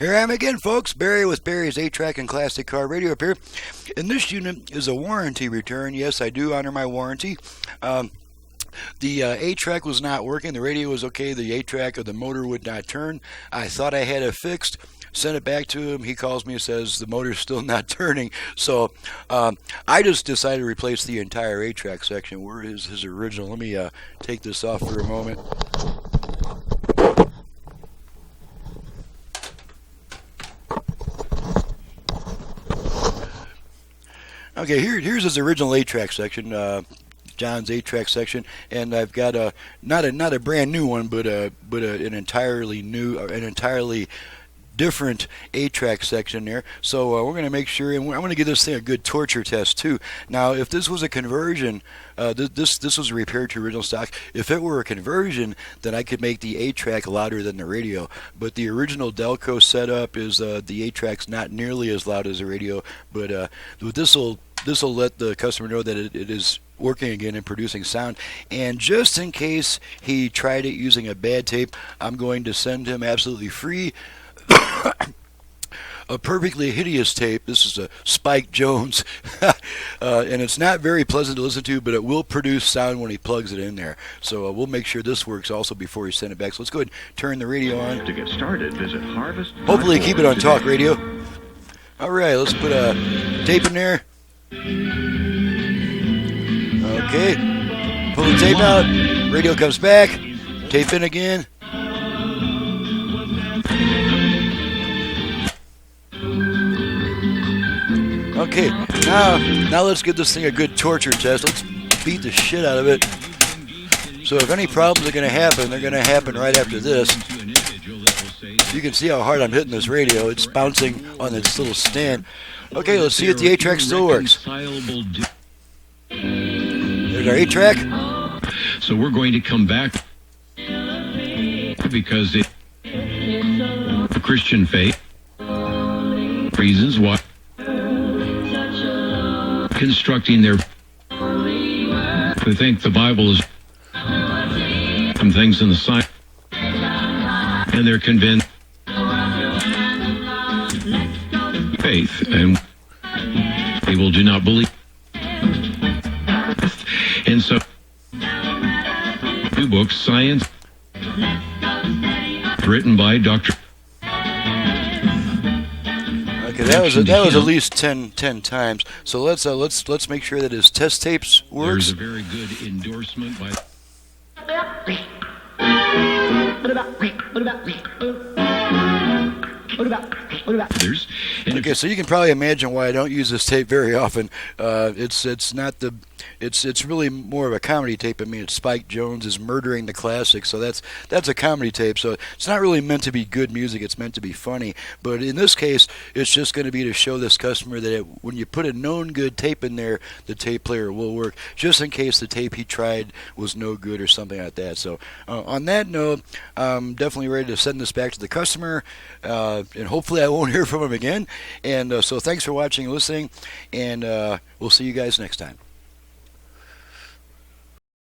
Here I am again, folks. Barry with Barry's 8-Track and Classic Car Radio up here. And this unit is a warranty return. Yes, I do honor my warranty. The 8-Track was not working. The radio was okay. The 8-Track of the motor would not turn. I thought I had it fixed. Sent it back to him. He calls me and says the motor's still not turning. So I just decided to replace the entire 8-Track section. Where is his original? Let me take this off for a moment. Okay, here's his original 8-Track section, John's 8-Track section, and I've got not a brand new one, but an entirely new, an entirely different 8-Track section there. So we're going to make sure, and I'm going to give this thing a good torture test too. Now, if this was a conversion, this was repaired to original stock. If it were a conversion, then I could make the 8-Track louder than the radio. But the original Delco setup is the 8-Track's not nearly as loud as the radio. But this will let the customer know that it is working again and producing sound. And just in case he tried it using a bad tape, I'm going to send him absolutely free a perfectly hideous tape. This is a Spike Jones, and it's not very pleasant to listen to, but it will produce sound when he plugs it in there. So we'll make sure this works also before he send it back. So let's go ahead and turn the radio on. To get started, visit Harvest. Hopefully keep it on talk radio. All right, let's put a tape in there. Okay, pull the tape out. Radio comes back. Tape in again. Okay, now let's give this thing a good torture test. Let's beat the shit out of it. So if any problems are going to happen, they're going to happen right after this. You can see how hard I'm hitting this radio. It's bouncing on its little stand. Okay, let's see if the 8-Track still works. There's our 8-Track. So we're going to come back because the Christian faith reasons why constructing their who think the Bible is some things in the science and they're convinced faith and people do not believe, and so two books, Science, written by Dr. Okay, that was at least 10 times. So let's make sure that his test tapes works. There's a very good endorsement by. Okay, so you can probably imagine why I don't use this tape very often. It's really more of a comedy tape. I mean, it's Spike Jones is murdering the classics, so that's a comedy tape. So it's not really meant to be good music. It's meant to be funny. But in this case, it's just going to be to show this customer that when you put a known good tape in there, the tape player will work. Just in case the tape he tried was no good or something like that. So on that note, I'm definitely ready to send this back to the customer, and hopefully I won't hear from him again. And so thanks for watching and listening, and we'll see you guys next time.